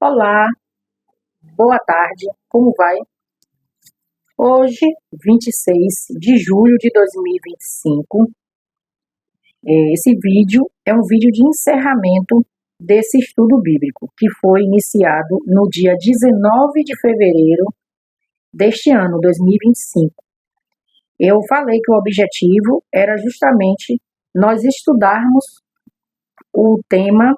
Olá, boa tarde, como vai? Hoje, 26 de julho de 2025, esse vídeo é um vídeo de encerramento desse estudo bíblico, que foi iniciado no dia 19 de fevereiro deste ano, 2025. Eu falei que o objetivo era justamente nós estudarmos o tema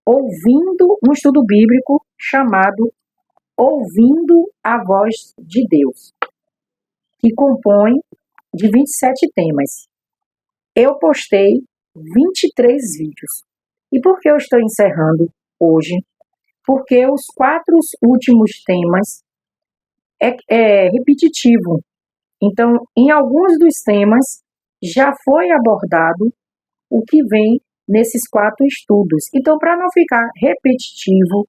ouvindo um estudo bíblico chamado Ouvindo a Voz de Deus, que compõe de 27 temas. Eu postei 23 vídeos. E por que eu estou encerrando hoje? Porque os 4 últimos temas é repetitivo. Então, em alguns dos temas, já foi abordado o que vem nesses 4 estudos. Então, para não ficar repetitivo,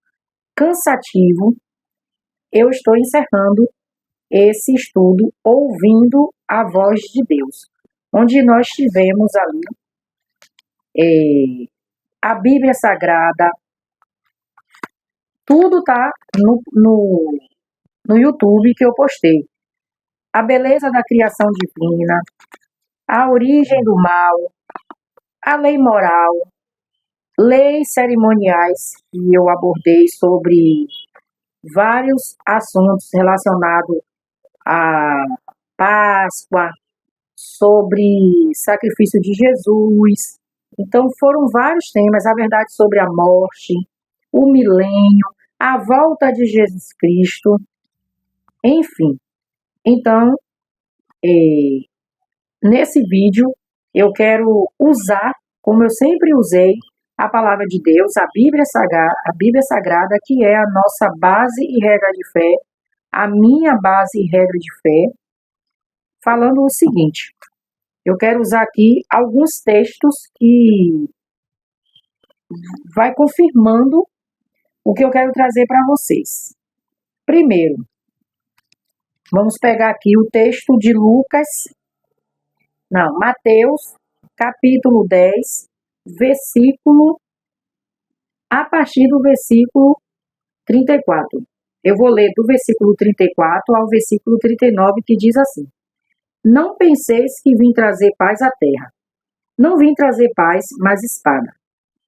cansativo, eu estou encerrando esse estudo ouvindo a voz de Deus, onde nós tivemos ali a Bíblia Sagrada, tudo tá no YouTube que eu postei. A beleza da criação divina, a origem do mal, a lei moral, leis cerimoniais, que eu abordei sobre vários assuntos relacionados à Páscoa, sobre sacrifício de Jesus. Então foram vários temas, a verdade sobre a morte, o milênio, a volta de Jesus Cristo, enfim. Então, nesse vídeo eu quero usar, como eu sempre usei, a palavra de Deus, a Bíblia Sagrada, que é a nossa base e regra de fé, a minha base e regra de fé, falando o seguinte: eu quero usar aqui alguns textos que vai confirmando o que eu quero trazer para vocês. Primeiro, vamos pegar aqui o texto de Mateus, capítulo 10, a partir do versículo 34. Eu vou ler do versículo 34 ao versículo 39, que diz assim: Não penseis que vim trazer paz à terra. Não vim trazer paz, mas espada.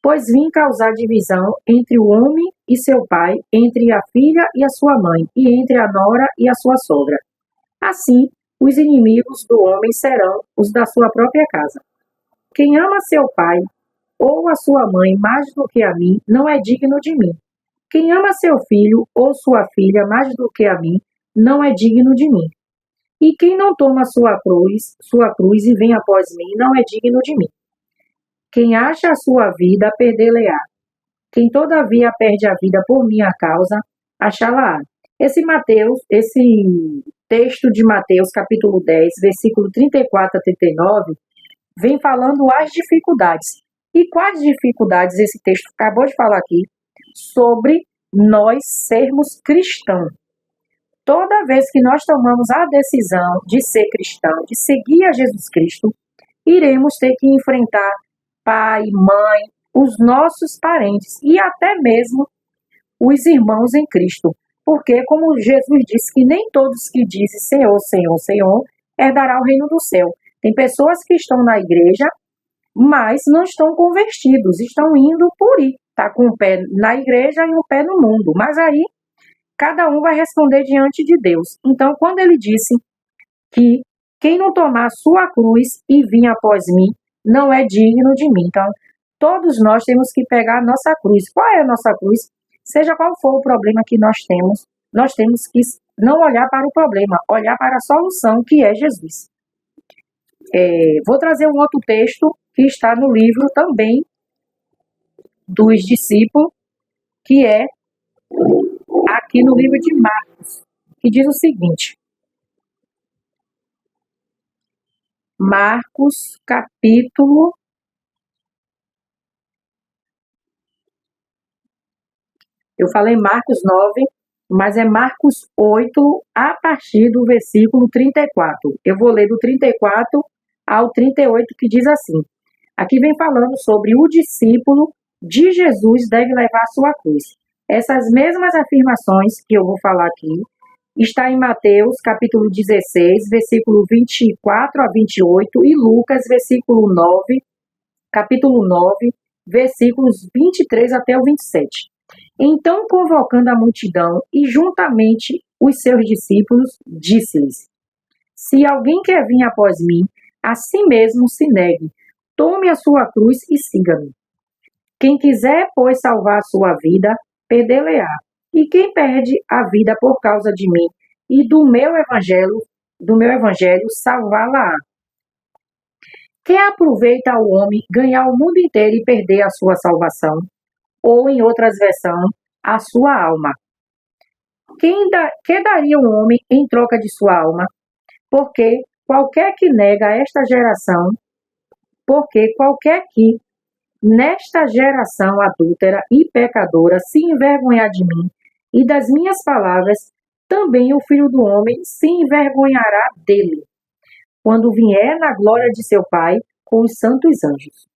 Pois vim causar divisão entre o homem e seu pai, entre a filha e a sua mãe, e entre a nora e a sua sogra. Assim, os inimigos do homem serão os da sua própria casa. Quem ama seu pai ou a sua mãe mais do que a mim, não é digno de mim. Quem ama seu filho ou sua filha mais do que a mim, não é digno de mim. E quem não toma sua cruz e vem após mim, não é digno de mim. Quem acha a sua vida, perdê-la-á. Quem todavia perde a vida por minha causa, achá-la-á. Esse texto de Mateus, capítulo 10, versículo 34 a 39, vem falando as dificuldades. E quais dificuldades esse texto acabou de falar aqui? Sobre nós sermos cristãos. Toda vez que nós tomamos a decisão de ser cristão, de seguir a Jesus Cristo, iremos ter que enfrentar pai, mãe, os nossos parentes e até mesmo os irmãos em Cristo. Porque, como Jesus disse, que nem todos que dizem Senhor, Senhor, Senhor, herdará o reino do céu. Tem pessoas que estão na igreja, mas não estão convertidos, estão indo por ir. Está com um pé na igreja e um pé no mundo. Mas aí, cada um vai responder diante de Deus. Então, quando ele disse que quem não tomar sua cruz e vir após mim, não é digno de mim. Então, todos nós temos que pegar a nossa cruz. Qual é a nossa cruz? Seja qual for o problema que nós temos que não olhar para o problema, olhar para a solução, que é Jesus. Vou trazer um outro texto que está no livro também dos discípulos, que é aqui no livro de Marcos, que diz o seguinte: Marcos, capítulo... Eu falei Marcos 9, mas é Marcos 8, a partir do versículo 34. Eu vou ler do 34 ao 38, que diz assim. Aqui vem falando sobre o discípulo de Jesus deve levar a sua cruz. Essas mesmas afirmações que eu vou falar aqui está em Mateus, capítulo 16, versículo 24 a 28 e Lucas, capítulo 9, versículos 23 até o 27. Então, convocando a multidão e juntamente os seus discípulos, disse-lhes: Se alguém quer vir após mim, a si mesmo se negue, tome a sua cruz e siga-me. Quem quiser, pois, salvar a sua vida, perdê-la-á. E quem perde a vida por causa de mim e do meu evangelho, salvá-la-á. Que aproveita ao homem ganhar o mundo inteiro e perder a sua salvação? Ou, em outras versões, a sua alma. Que daria um homem em troca de sua alma? Porque qualquer que nesta geração adúltera e pecadora se envergonhar de mim e das minhas palavras, também o Filho do Homem se envergonhará dele, quando vier na glória de seu Pai com os santos anjos.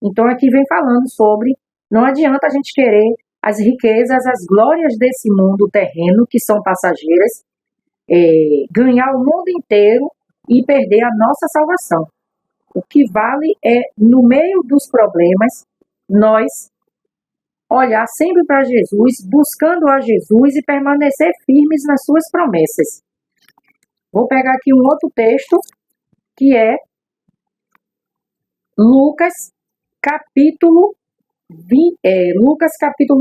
Então aqui vem falando sobre, não adianta a gente querer as riquezas, as glórias desse mundo terreno, que são passageiras, ganhar o mundo inteiro e perder a nossa salvação. O que vale é, no meio dos problemas, nós olhar sempre para Jesus, buscando a Jesus e permanecer firmes nas suas promessas. Vou pegar aqui um outro texto, que é Lucas capítulo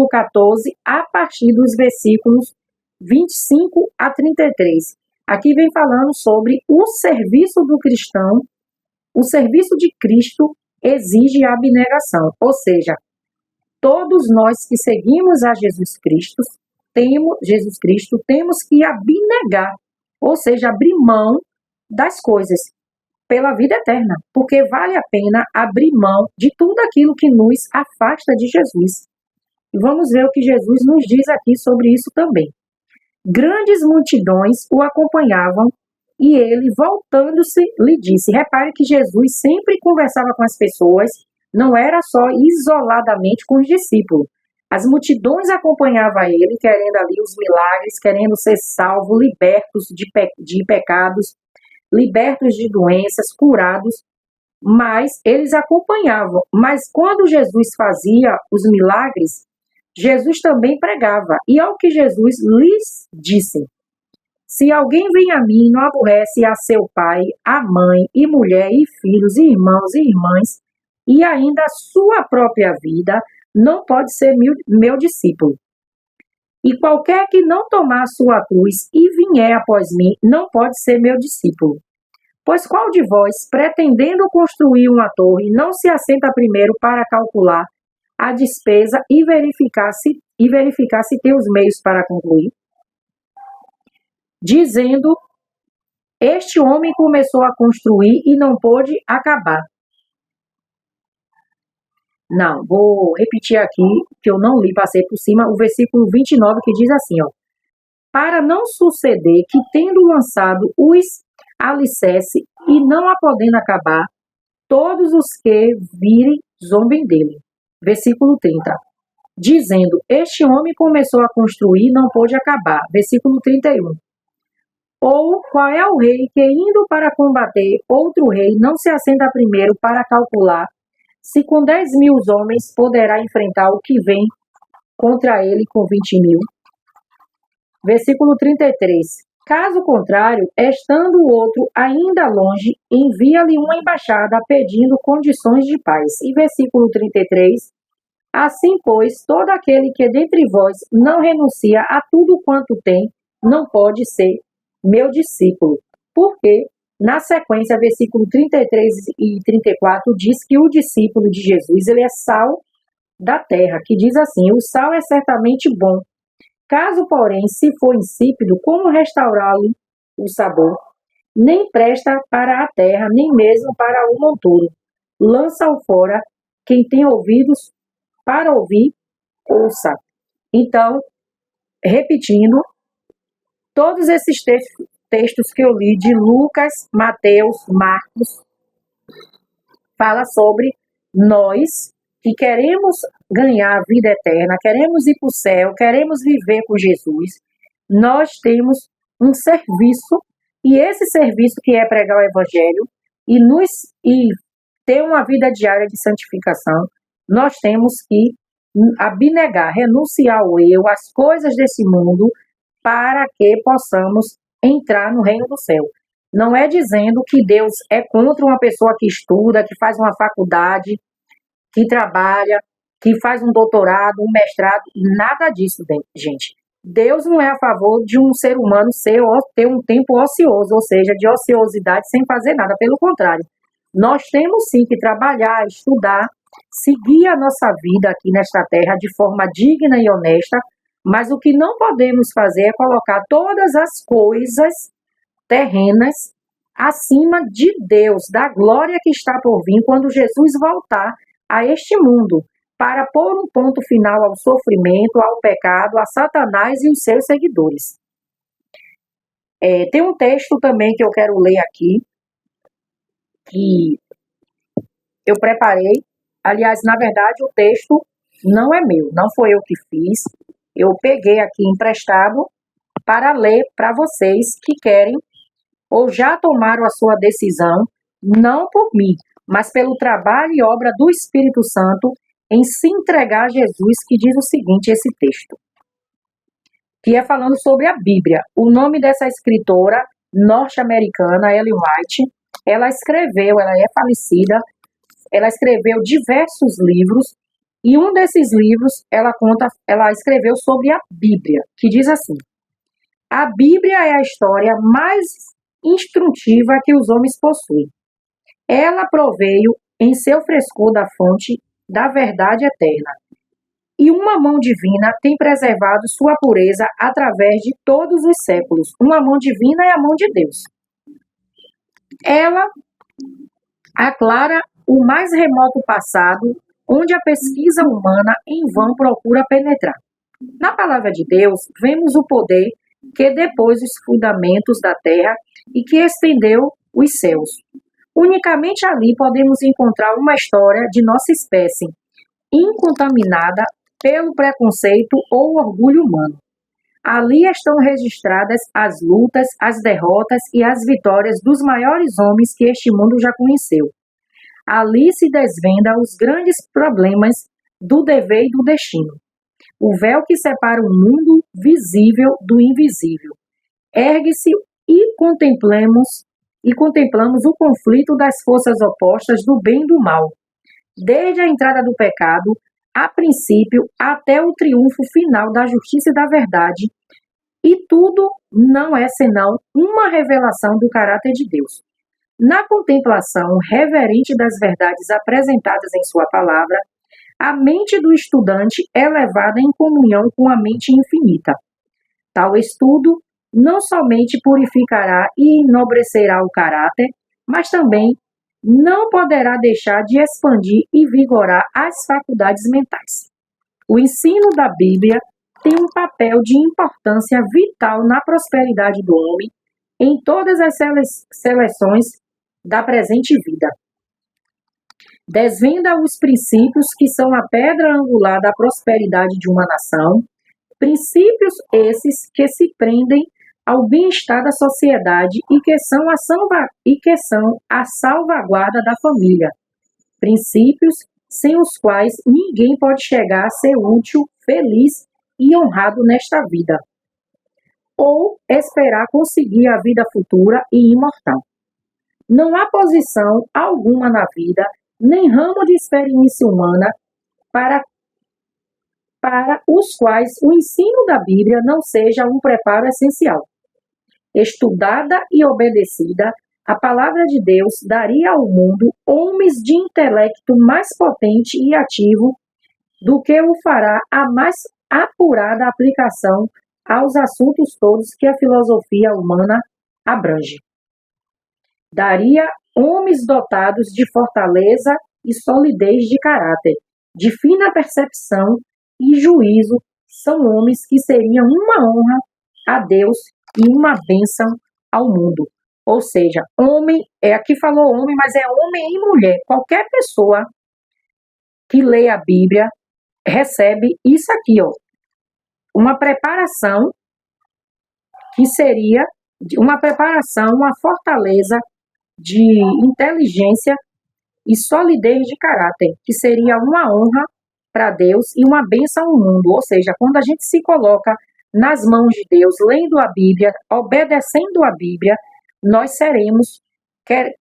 14, a partir dos versículos 25 a 33. Aqui vem falando sobre o serviço do cristão. O serviço de Cristo exige abnegação, ou seja, todos nós que seguimos a Jesus Cristo temos que abnegar, ou seja, abrir mão das coisas pela vida eterna, porque vale a pena abrir mão de tudo aquilo que nos afasta de Jesus. E vamos ver o que Jesus nos diz aqui sobre isso também. Grandes multidões o acompanhavam e ele, voltando-se, lhe disse. Repare que Jesus sempre conversava com as pessoas, não era só isoladamente com os discípulos. As multidões acompanhavam ele, querendo ali os milagres, querendo ser salvos, libertos de pecados, libertos de doenças, curados, mas eles acompanhavam. Mas quando Jesus fazia os milagres, Jesus também pregava. E ao que Jesus lhes disse: Se alguém vem a mim e não aborrece a seu pai, a mãe, e mulher, e filhos, e irmãos, e irmãs, e ainda a sua própria vida, não pode ser meu discípulo. E qualquer que não tomar sua cruz e vier após mim, não pode ser meu discípulo. Pois qual de vós, pretendendo construir uma torre, não se assenta primeiro para calcular a despesa e verificar se tem os meios para concluir? Dizendo, este homem começou a construir e não pôde acabar. Não, vou repetir aqui, que eu não li, passei por cima, o versículo 29, que diz assim, para não suceder que, tendo lançado os alicerces e não a podendo acabar, todos os que virem zombem dele. Versículo 30. Dizendo, este homem começou a construir e não pôde acabar. Versículo 31. Ou qual é o rei que, indo para combater outro rei, não se assenta primeiro para calcular se com 10.000 homens poderá enfrentar o que vem contra ele com 20.000? Versículo 33. Caso contrário, estando o outro ainda longe, envia-lhe uma embaixada pedindo condições de paz. E versículo 33. Assim, pois, todo aquele que dentre vós não renuncia a tudo quanto tem, não pode ser meu discípulo. Porque, na sequência, versículo 33 e 34, diz que o discípulo de Jesus, ele é sal da terra, que diz assim, o sal é certamente bom. Caso, porém, se for insípido, como restaurá-lo o sabor? Nem presta para a terra, nem mesmo para o monturo. Lança-o fora, quem tem ouvidos para ouvir, ouça. Então, repetindo, todos esses textos que eu li de Lucas, Mateus, Marcos, fala sobre nós que queremos ganhar a vida eterna, queremos ir para o céu, queremos viver com Jesus, nós temos um serviço, e esse serviço que é pregar o Evangelho e ter uma vida diária de santificação, nós temos que abnegar, renunciar ao eu, às coisas desse mundo, para que possamos entrar no reino do céu. Não é dizendo que Deus é contra uma pessoa que estuda, que faz uma faculdade, que trabalha, que faz um doutorado, um mestrado, nada disso, gente. Deus não é a favor de um ser humano ter um tempo ocioso, ou seja, de ociosidade sem fazer nada, pelo contrário. Nós temos sim que trabalhar, estudar, seguir a nossa vida aqui nesta terra de forma digna e honesta, mas o que não podemos fazer é colocar todas as coisas terrenas acima de Deus, da glória que está por vir quando Jesus voltar a este mundo, para pôr um ponto final ao sofrimento, ao pecado, a Satanás e os seus seguidores. Tem um texto também que eu quero ler aqui, que eu preparei. Aliás, na verdade, o texto não é meu, não foi eu que fiz. Eu peguei aqui emprestado para ler para vocês que querem ou já tomaram a sua decisão, não por mim, mas pelo trabalho e obra do Espírito Santo em se entregar a Jesus, que diz o seguinte, esse texto, que é falando sobre a Bíblia. O nome dessa escritora norte-americana, Ellen White, ela é falecida, ela escreveu diversos livros, e um desses livros ela escreveu sobre a Bíblia, que diz assim: a Bíblia é a história mais instrutiva que os homens possuem. Ela proveio em seu frescor da fonte da verdade eterna, e uma mão divina tem preservado sua pureza através de todos os séculos. Uma mão divina é a mão de Deus. Ela aclara o mais remoto passado, onde a pesquisa humana em vão procura penetrar. Na palavra de Deus, vemos o poder que depôs os fundamentos da terra e que estendeu os céus. Unicamente ali podemos encontrar uma história de nossa espécie, incontaminada pelo preconceito ou orgulho humano. Ali estão registradas as lutas, as derrotas e as vitórias dos maiores homens que este mundo já conheceu. Ali se desvenda os grandes problemas do dever e do destino. O véu que separa o mundo visível do invisível. Ergue-se e contemplamos o conflito das forças opostas do bem e do mal, desde a entrada do pecado, a princípio, até o triunfo final da justiça e da verdade, e tudo não é senão uma revelação do caráter de Deus. Na contemplação reverente das verdades apresentadas em sua palavra, a mente do estudante é levada em comunhão com a mente infinita. Tal estudo não somente purificará e enobrecerá o caráter, mas também não poderá deixar de expandir e vigorar as faculdades mentais. O ensino da Bíblia tem um papel de importância vital na prosperidade do homem em todas as seleções da presente vida. Desvenda os princípios que são a pedra angular da prosperidade de uma nação, princípios esses que se prendem ao bem-estar da sociedade e que são a salvaguarda da família, princípios sem os quais ninguém pode chegar a ser útil, feliz e honrado nesta vida, ou esperar conseguir a vida futura e imortal. Não há posição alguma na vida, nem ramo de experiência humana para os quais o ensino da Bíblia não seja um preparo essencial. Estudada e obedecida, a palavra de Deus daria ao mundo homens de intelecto mais potente e ativo do que o fará a mais apurada aplicação aos assuntos todos que a filosofia humana abrange. Daria homens dotados de fortaleza e solidez de caráter, de fina percepção e juízo, são homens que seriam uma honra a Deus e uma bênção ao mundo. Ou seja, homem, aqui falou homem, mas é homem e mulher. Qualquer pessoa que lê a Bíblia recebe isso aqui, ó, uma preparação que seria uma preparação, uma fortaleza de inteligência e solidez de caráter, que seria uma honra para Deus e uma bênção ao mundo. Ou seja, quando a gente se coloca nas mãos de Deus, lendo a Bíblia, obedecendo a Bíblia, nós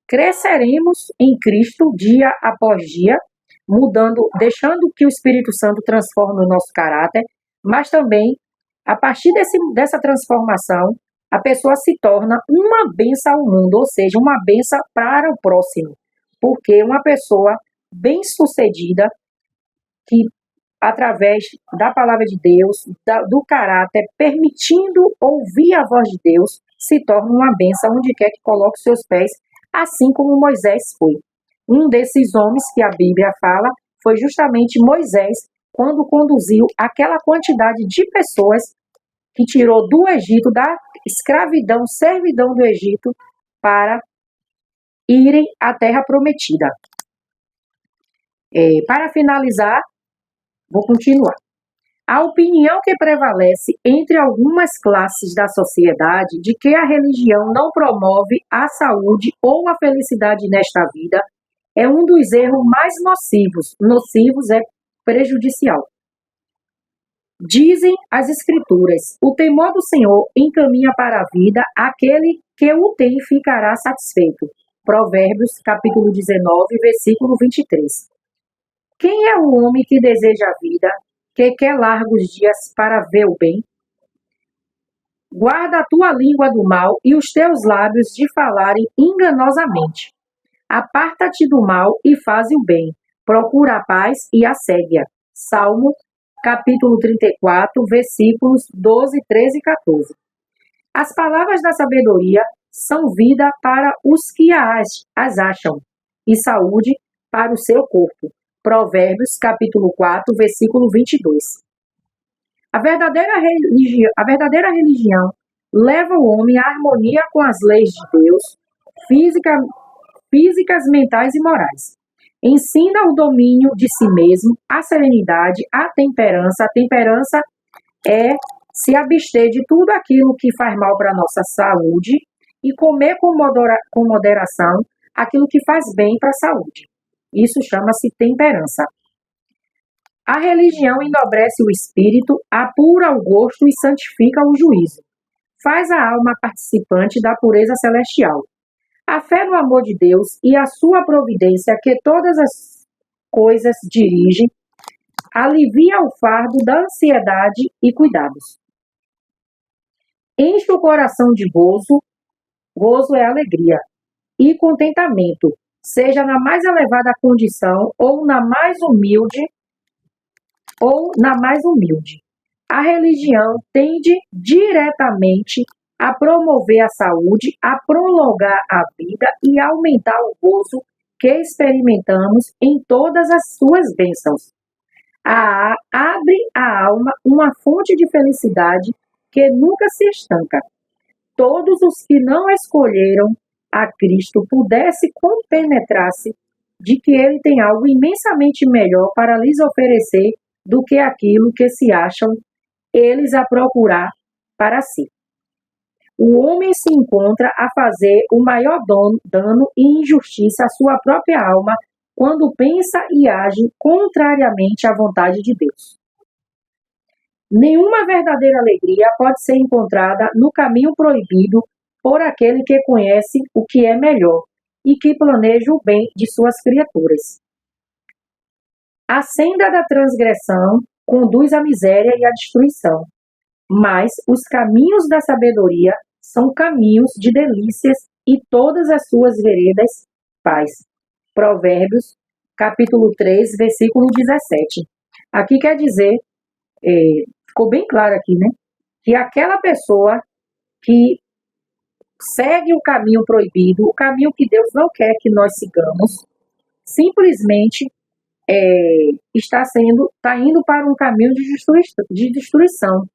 cresceremos em Cristo dia após dia, mudando, deixando que o Espírito Santo transforme o nosso caráter, mas também, a partir dessa transformação, a pessoa se torna uma bênção ao mundo, ou seja, uma bênção para o próximo. Porque uma pessoa bem-sucedida, que através da palavra de Deus, do caráter, permitindo ouvir a voz de Deus, se torna uma bênção onde quer que coloque os seus pés, assim como Moisés foi. Um desses homens que a Bíblia fala foi justamente Moisés, quando conduziu aquela quantidade de pessoas que tirou do Egito, da escravidão, servidão do Egito, para irem à terra prometida. Para finalizar, vou continuar. A opinião que prevalece entre algumas classes da sociedade de que a religião não promove a saúde ou a felicidade nesta vida é um dos erros mais nocivos. Nocivos é prejudicial. Dizem as Escrituras: o temor do Senhor encaminha para a vida, aquele que o tem ficará satisfeito. Provérbios, capítulo 19, versículo 23. Quem é o homem que deseja a vida, que quer largos dias para ver o bem? Guarda a tua língua do mal e os teus lábios de falarem enganosamente. Aparta-te do mal e faze o bem. Procura a paz e a segue-a. Salmo, capítulo 34, versículos 12, 13 e 14. As palavras da sabedoria são vida para os que as acham e saúde para o seu corpo. Provérbios, capítulo 4, versículo 22. A verdadeira religião leva o homem à harmonia com as leis de Deus, físicas, mentais e morais. Ensina o domínio de si mesmo, a serenidade, a temperança. A temperança é se abster de tudo aquilo que faz mal para a nossa saúde e comer com moderação aquilo que faz bem para a saúde. Isso chama-se temperança. A religião enobrece o espírito, apura o gosto e santifica o juízo. Faz a alma participante da pureza celestial. A fé no amor de Deus e a sua providência, que todas as coisas dirige, alivia o fardo da ansiedade e cuidados. Enche o coração de gozo, gozo é alegria, e contentamento, seja na mais elevada condição ou na mais humilde, A religião tende diretamente a promover a saúde, a prolongar a vida e a aumentar o gozo que experimentamos em todas as suas bênçãos. Abre à alma uma fonte de felicidade que nunca se estanca. Todos os que não escolheram a Cristo pudesse compenetrar-se de que Ele tem algo imensamente melhor para lhes oferecer do que aquilo que se acham eles a procurar para si. O homem se encontra a fazer o maior dano e injustiça à sua própria alma quando pensa e age contrariamente à vontade de Deus. Nenhuma verdadeira alegria pode ser encontrada no caminho proibido por aquele que conhece o que é melhor e que planeja o bem de suas criaturas. A senda da transgressão conduz à miséria e à destruição, mas os caminhos da sabedoria são caminhos de delícias e todas as suas veredas paz. Provérbios, capítulo 3, versículo 17. Aqui quer dizer, ficou bem claro aqui, né? Que aquela pessoa que segue o caminho proibido, o caminho que Deus não quer que nós sigamos, simplesmente está indo para um caminho de destruição.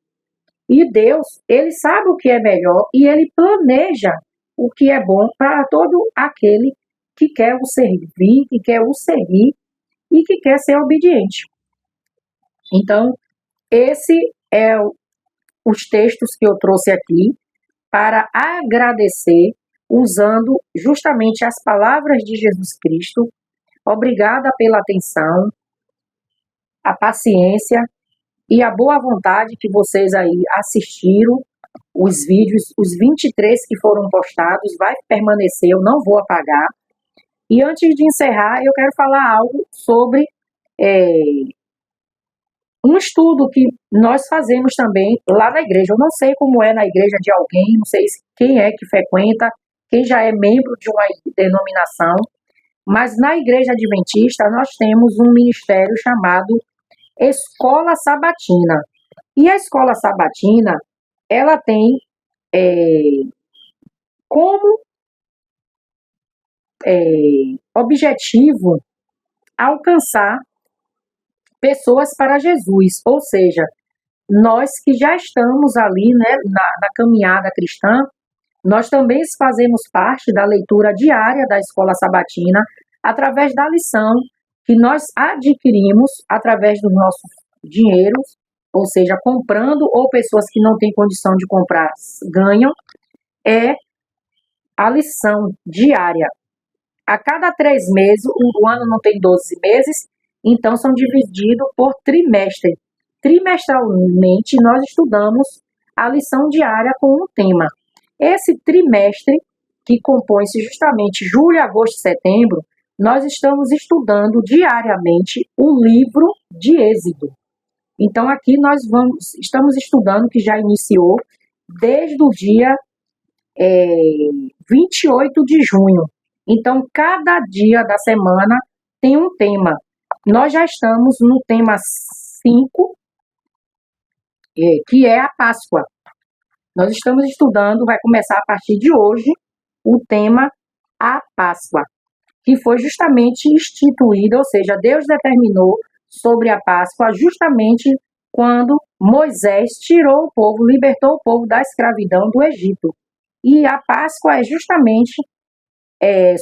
E Deus, Ele sabe o que é melhor e Ele planeja o que é bom para todo aquele que quer o servir, que quer o seguir e que quer ser obediente. Então, esse é os textos que eu trouxe aqui para agradecer, usando justamente as palavras de Jesus Cristo. Obrigada pela atenção, a paciência e a boa vontade que vocês aí assistiram os vídeos, os 23 que foram postados, vai permanecer, eu não vou apagar. E antes de encerrar, eu quero falar algo sobre um estudo que nós fazemos também lá na igreja. Eu não sei como é na igreja de alguém, não sei quem é que frequenta, quem já é membro de uma denominação, mas na igreja adventista nós temos um ministério chamado Escola Sabatina. E a Escola Sabatina, ela tem como objetivo alcançar pessoas para Jesus, ou seja, nós que já estamos ali, né, na caminhada cristã, nós também fazemos parte da leitura diária da Escola Sabatina através da lição que nós adquirimos através dos nossos dinheiros, ou seja, comprando, ou pessoas que não têm condição de comprar ganham, é a lição diária. A cada 3 meses, o ano não tem 12 meses, então são divididos por trimestre. Trimestralmente, nós estudamos a lição diária com um tema. Esse trimestre, que compõe-se justamente julho, agosto e setembro, nós estamos estudando diariamente o livro de Êxodo. Então, aqui nós estamos estudando, que já iniciou, desde o dia 28 de junho. Então, cada dia da semana tem um tema. Nós já estamos no tema 5, que é a Páscoa. Nós estamos estudando, vai começar a partir de hoje, o tema a Páscoa, que foi justamente instituída, ou seja, Deus determinou sobre a Páscoa justamente quando Moisés tirou o povo, libertou o povo da escravidão do Egito. E a Páscoa é justamente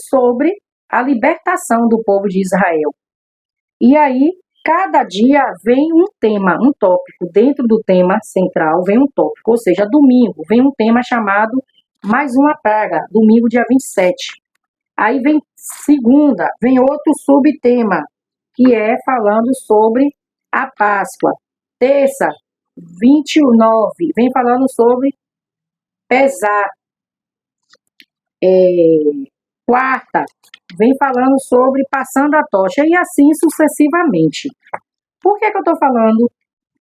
sobre a libertação do povo de Israel. E aí, cada dia vem um tema, um tópico. Dentro do tema central vem um tópico, ou seja, domingo vem um tema chamado Mais uma Praga, domingo dia 27. Aí vem segunda, vem outro subtema, que é falando sobre a Páscoa. Terça, 29, vem falando sobre pesar. Quarta, vem falando sobre passando a tocha, e assim sucessivamente. Por que eu estou falando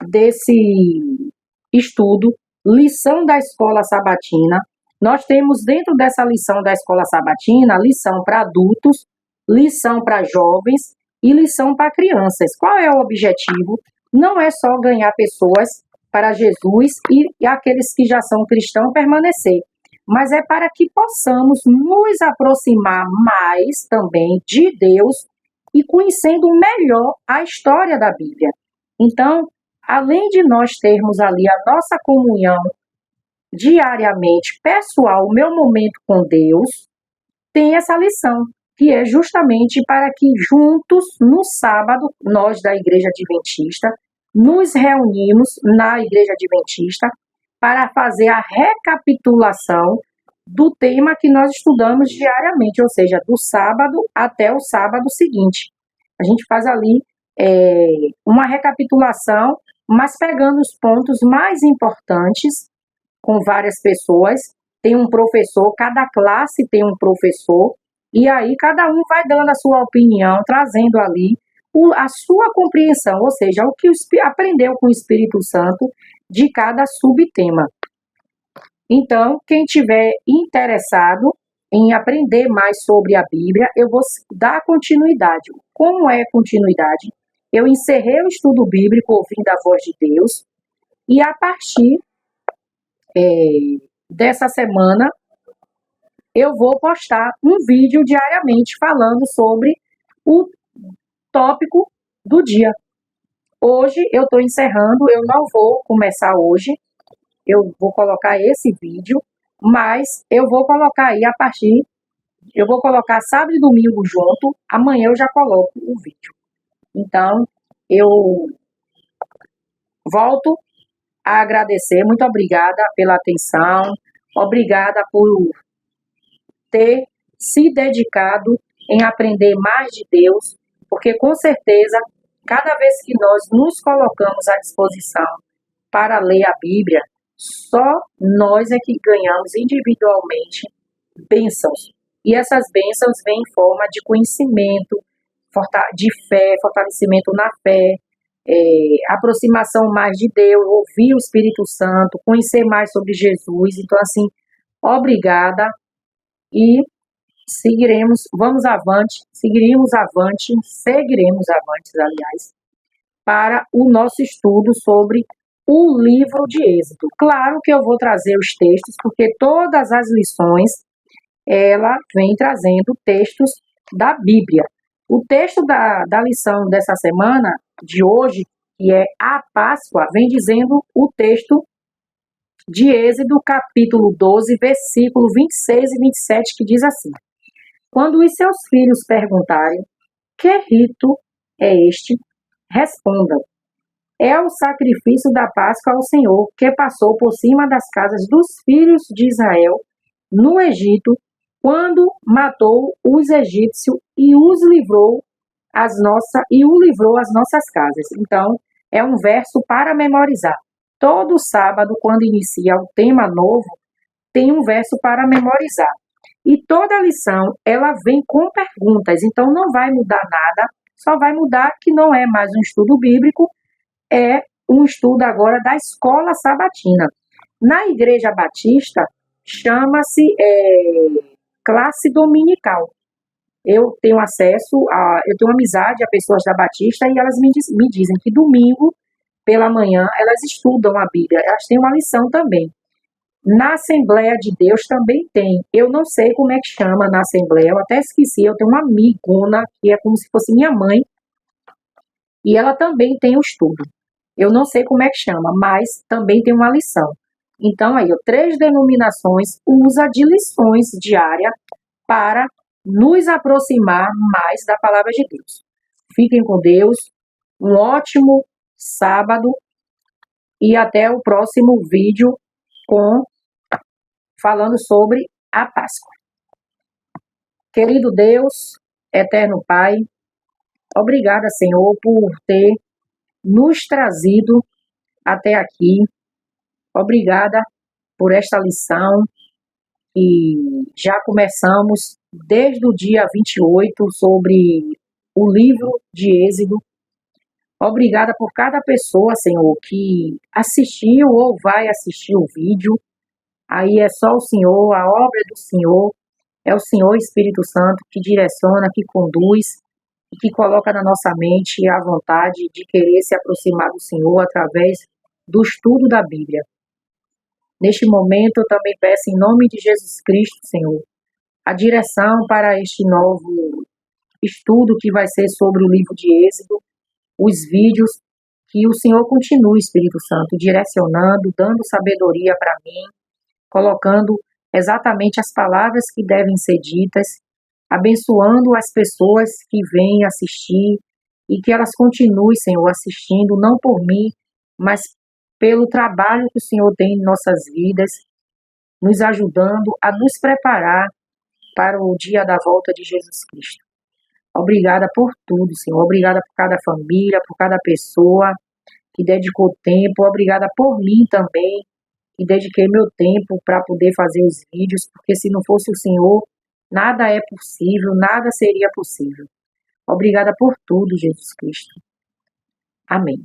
desse estudo, lição da Escola Sabatina? Nós temos dentro dessa lição da Escola Sabatina, lição para adultos, lição para jovens e lição para crianças. Qual é o objetivo? Não é só ganhar pessoas para Jesus e aqueles que já são cristãos permanecer, mas é para que possamos nos aproximar mais também de Deus e conhecendo melhor a história da Bíblia. Então, além de nós termos ali a nossa comunhão diariamente, pessoal, o meu momento com Deus, tem essa lição, que é justamente para que juntos, no sábado, nós da Igreja Adventista, nos reunimos na Igreja Adventista para fazer a recapitulação do tema que nós estudamos diariamente, ou seja, do sábado até o sábado seguinte. A gente faz ali uma recapitulação, mas pegando os pontos mais importantes, com várias pessoas, tem um professor, cada classe tem um professor, e aí cada um vai dando a sua opinião, trazendo ali a sua compreensão, ou seja, o que aprendeu com o Espírito Santo de cada subtema. Então, quem tiver interessado em aprender mais sobre a Bíblia, eu vou dar continuidade. Como é continuidade? Eu encerrei o estudo bíblico ouvindo a voz de Deus, e a partir dessa semana, eu vou postar um vídeo diariamente falando sobre o tópico do dia. Hoje eu estou encerrando, eu não vou começar hoje, eu vou colocar esse vídeo, mas eu vou colocar aí eu vou colocar sábado e domingo junto, amanhã eu já coloco o vídeo. Então, eu volto a agradecer. Muito obrigada pela atenção. Obrigada por ter se dedicado em aprender mais de Deus, porque com certeza, cada vez que nós nos colocamos à disposição para ler a Bíblia, só nós é que ganhamos individualmente bênçãos. E essas bênçãos vêm em forma de conhecimento, de fé, fortalecimento na fé, aproximação mais de Deus, ouvir o Espírito Santo, conhecer mais sobre Jesus. Então, assim, obrigada e seguiremos avante, aliás, para o nosso estudo sobre o livro de Êxodo. Claro que eu vou trazer os textos, porque todas as lições, ela vem trazendo textos da Bíblia. O texto da lição dessa semana, de hoje, que é a Páscoa, vem dizendo o texto de Êxodo, capítulo 12, versículo 26 e 27, que diz assim: quando os seus filhos perguntarem, que rito é este? Respondam, é o sacrifício da Páscoa ao Senhor, que passou por cima das casas dos filhos de Israel no Egito, quando matou os egípcios e o livrou às nossas casas. Então, é um verso para memorizar. Todo sábado, quando inicia o tema novo, tem um verso para memorizar. E toda lição, ela vem com perguntas, então não vai mudar nada, só vai mudar que não é mais um estudo bíblico, é um estudo agora da escola sabatina. Na Igreja Batista, chama-se classe dominical. Eu tenho eu tenho amizade a pessoas da Batista e elas me dizem que domingo, pela manhã, elas estudam a Bíblia, elas têm uma lição também. Na Assembleia de Deus também tem. Eu não sei como é que chama na Assembleia, eu até esqueci. Eu tenho uma amigona que é como se fosse minha mãe e ela também tem o estudo. Eu não sei como é que chama, mas também tem uma lição. Então, aí, 3 denominações usa de lições diárias para nos aproximar mais da palavra de Deus. Fiquem com Deus, um ótimo sábado e até o próximo vídeo falando sobre a Páscoa. Querido Deus, eterno Pai, obrigada, Senhor, por ter nos trazido até aqui. Obrigada por esta lição que já começamos desde o dia 28 sobre o livro de Êxodo. Obrigada por cada pessoa, Senhor, que assistiu ou vai assistir o vídeo. Aí é só o Senhor, a obra do Senhor, é o Senhor Espírito Santo que direciona, que conduz e que coloca na nossa mente a vontade de querer se aproximar do Senhor através do estudo da Bíblia. Neste momento, eu também peço, em nome de Jesus Cristo, Senhor, a direção para este novo estudo que vai ser sobre o livro de Êxodo, os vídeos, que o Senhor continue, Espírito Santo, direcionando, dando sabedoria para mim, colocando exatamente as palavras que devem ser ditas, abençoando as pessoas que vêm assistir e que elas continuem, Senhor, assistindo, não por mim, mas pelo trabalho que o Senhor tem em nossas vidas, nos ajudando a nos preparar para o dia da volta de Jesus Cristo. Obrigada por tudo, Senhor. Obrigada por cada família, por cada pessoa que dedicou tempo. Obrigada por mim também, que dediquei meu tempo para poder fazer os vídeos, porque se não fosse o Senhor, nada é possível, nada seria possível. Obrigada por tudo, Jesus Cristo. Amém.